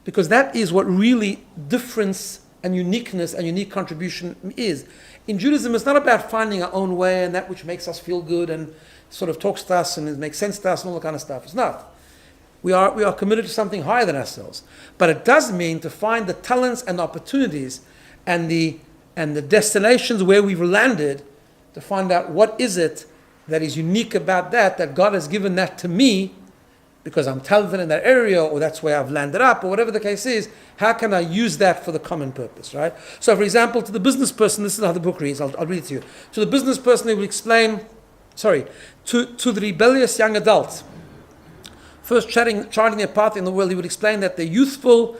because that is what really difference and uniqueness and unique contribution is. In Judaism, it's not about finding our own way and that which makes us feel good and sort of talks to us and it makes sense to us and all that kind of stuff. It's not. We are committed to something higher than ourselves. But it does mean to find the talents and opportunities and the destinations where we've landed, to find out what is it that is unique about that God has given that to me because I'm talented in that area, or that's where I've landed up, or whatever the case is. How can I use that for the common purpose, right? So for example, to the business person, this is how the book reads, I'll read it to you. To the business person, they will explain, to the rebellious young adult, first charting their path in the world, he would explain that their youthful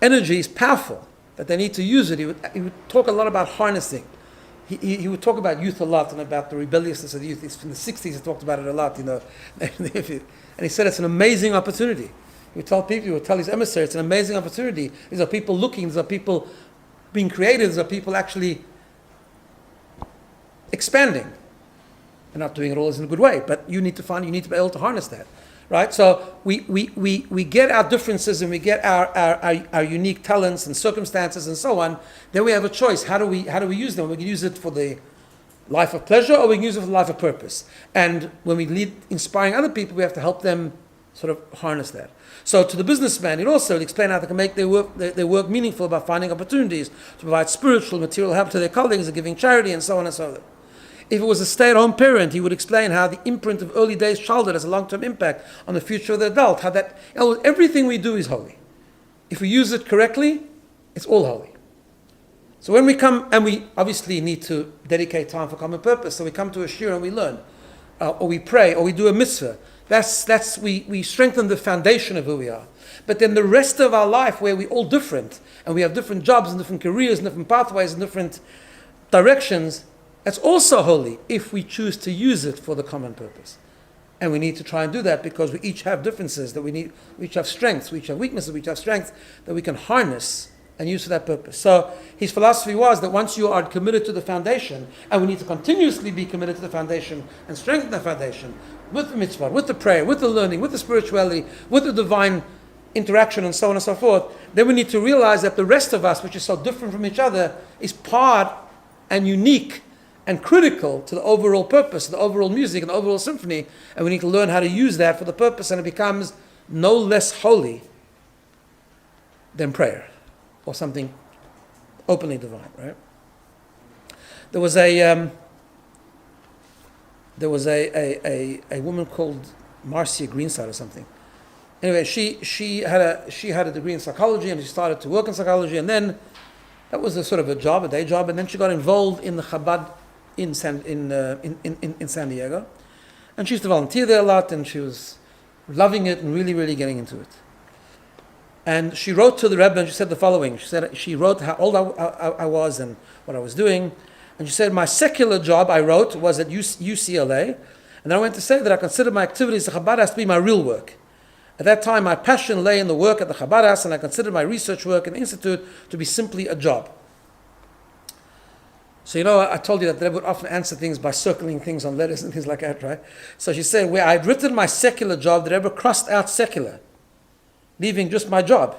energy is powerful, that they need to use it. He would talk a lot about harnessing. He would talk about youth a lot and about the rebelliousness of the youth. From the 60s, he talked about it a lot, And he said it's an amazing opportunity. He would tell people, he would tell his emissaries, it's an amazing opportunity. These are people looking, these are people being creative, these are people actually expanding. And not doing it always in a good way, but you need to be able to harness that. Right? So we get our differences and we get our unique talents and circumstances and so on. Then we have a choice. How do we use them? We can use it for the life of pleasure, or we can use it for the life of purpose. And when we lead inspiring other people, we have to help them sort of harness that. So to the businessman, it also will explain how they can make their work meaningful by finding opportunities to provide spiritual, material help to their colleagues and giving charity and so on and so on. If it was a stay-at-home parent, he would explain how the imprint of early days childhood has a long-term impact on the future of the adult. How that everything we do is holy. If we use it correctly, it's all holy. So when we come, and we obviously need to dedicate time for common purpose, so we come to a shir and we learn, or we pray, or we do a mitzvah. We strengthen the foundation of who we are. But then the rest of our life, where we're all different, and we have different jobs and different careers and different pathways and different directions, that's also holy if we choose to use it for the common purpose. And we need to try and do that because we each have differences that we each have strengths, we each have weaknesses, we each have strengths that we can harness and use for that purpose. So his philosophy was that once you are committed to the foundation, and we need to continuously be committed to the foundation and strengthen the foundation with the mitzvah, with the prayer, with the learning, with the spirituality, with the divine interaction and so on and so forth, then we need to realize that the rest of us, which is so different from each other, is part and unique and critical to the overall purpose, the overall music and the overall symphony, and we need to learn how to use that for the purpose, and it becomes no less holy than prayer or something openly divine, right? There was a woman called Marcia Greenside or something. Anyway, she had a degree in psychology, and she started to work in psychology, and then that was a sort of a day job, and then she got involved in the Chabad in San Diego, and she used to volunteer there a lot, and she was loving it and really, really getting into it. And she wrote to the Rebbe, and she said the following. She wrote how old I was and what I was doing, and she said, my secular job, I wrote, was at UCLA, and then I went to say that I considered my activities at Chabad to be my real work. At that time, my passion lay in the work at the Chabad House, and I considered my research work in the Institute to be simply a job. So I told you that the Rebbe would often answer things by circling things on letters and things like that, right? So she said, where I'd written my secular job, the Rebbe crossed out secular, leaving just my job.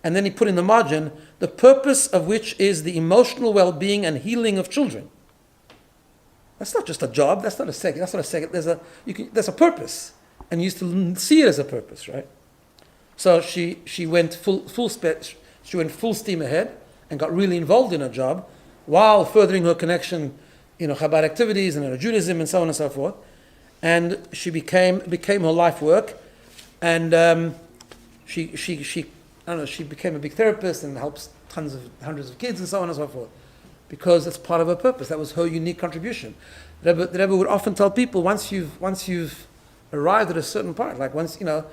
And then he put in the margin, the purpose of which is the emotional well-being and healing of children. That's not just a job, that's not a second, there's a purpose. And you used to see it as a purpose, right? So she went full steam ahead and got really involved in her job while furthering her connection, Chabad activities and her Judaism and so on and so forth. And she became her life work, and she became a big therapist and helps hundreds of kids and so on and so forth, because that's part of her purpose. That was her unique contribution. The Rebbe would often tell people, once you've arrived at a certain part, like once, the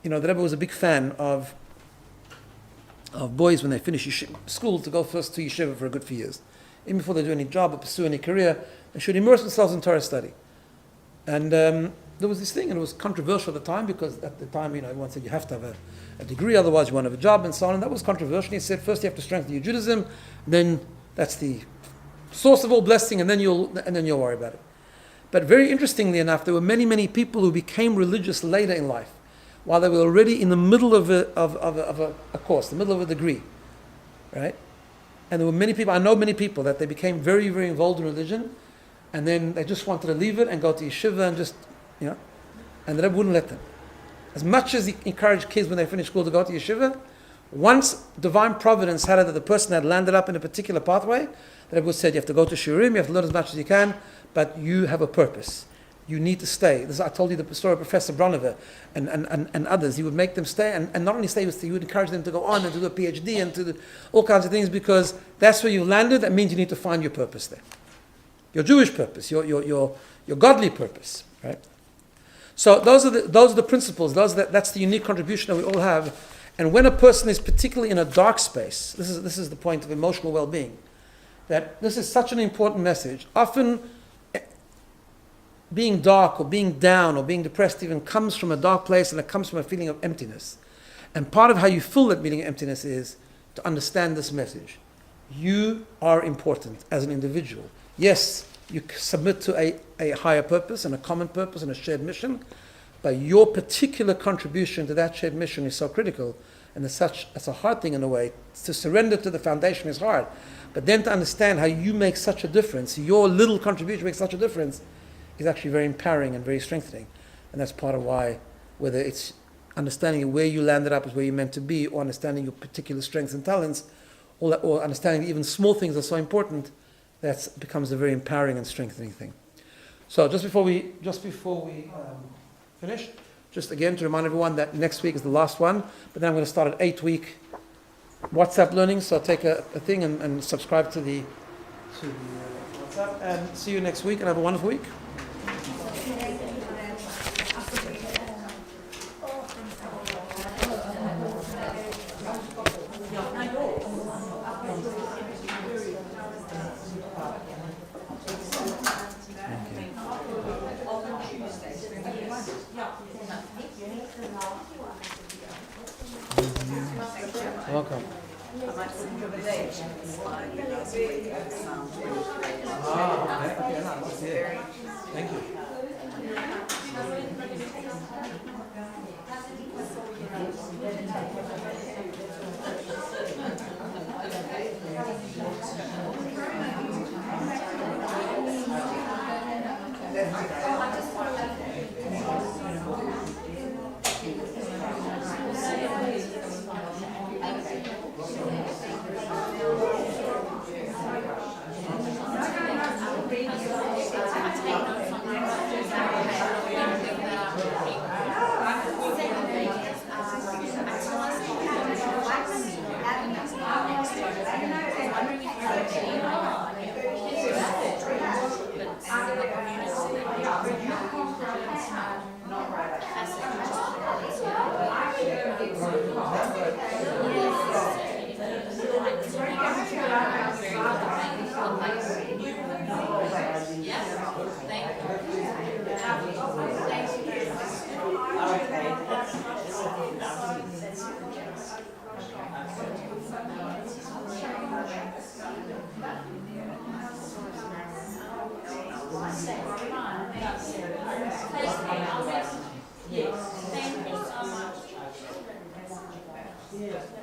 Rebbe was a big fan of boys when they finish school to go first to yeshiva for a good few years. Even before they do any job or pursue any career, they should immerse themselves in Torah study. And there was this thing, and it was controversial at the time, because at the time, everyone said you have to have a degree, otherwise you won't have a job and so on, and that was controversial. He said, first you have to strengthen your Judaism, then that's the source of all blessing, and then you'll worry about it. But very interestingly enough, there were many, many people who became religious later in life, while they were already in the middle of a course, the middle of a degree, right? And there were many people, I know many people, that they became very, very involved in religion, and then they just wanted to leave it and go to yeshiva and just, and the Rebbe wouldn't let them. As much as he encouraged kids when they finished school to go to yeshiva, once divine providence had it that the person had landed up in a particular pathway, the Rebbe said, you have to go to shiurim, you have to learn as much as you can, but you have a purpose. You need to stay. This, I told you the story of Professor Bronover and others. He would make them stay, and not only stay, he would encourage them to go on and to do a PhD and to do all kinds of things, because that's where you landed. That means you need to find your purpose there. Your Jewish purpose, your godly purpose, right? So those are the principles. That's the unique contribution that we all have. And when a person is particularly in a dark space, this is the point of emotional well-being, that this is such an important message. Often being dark or being down or being depressed even comes from a dark place, and it comes from a feeling of emptiness. And part of how you fill that feeling of emptiness is to understand this message. You are important as an individual. Yes, you submit to a higher purpose and a common purpose and a shared mission, but your particular contribution to that shared mission is so critical, and it's a hard thing in a way. To surrender to the foundation is hard, but then to understand how you make such a difference, your little contribution makes such a difference, is actually very empowering and very strengthening. And that's part of why, whether it's understanding where you landed up is where you're meant to be, or understanding your particular strengths and talents, or understanding even small things are so important, that becomes a very empowering and strengthening thing. So just before we finish, just again to remind everyone that next week is the last one, but then I'm going to start an 8-week WhatsApp learning. So take a thing and subscribe to the WhatsApp, and see you next week, and have a wonderful week. Welcome. Okay. Thank you. Yeah.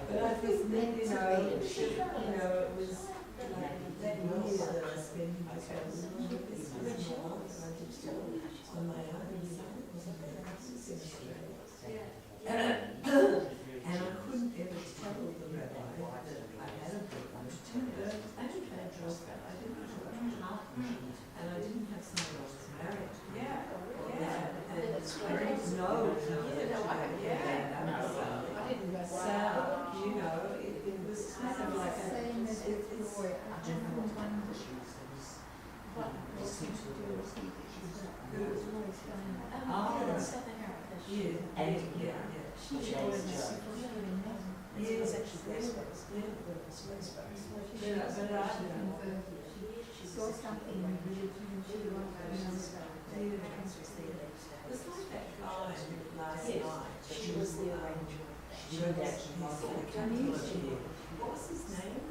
But I think then, it was like that year that I spent in this house, on my own, and I couldn't ever tell the rabbi that I had a book. I didn't have a job, I didn't have a job, and I didn't have someone I was married to. And I didn't know it was kind of like what was his name?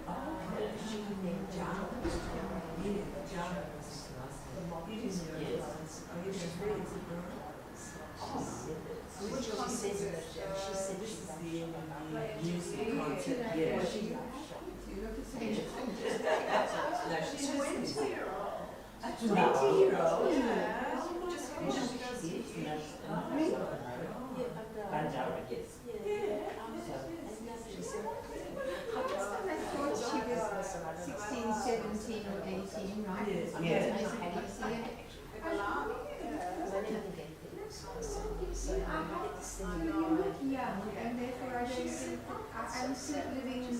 And therefore I don't think I'm still living in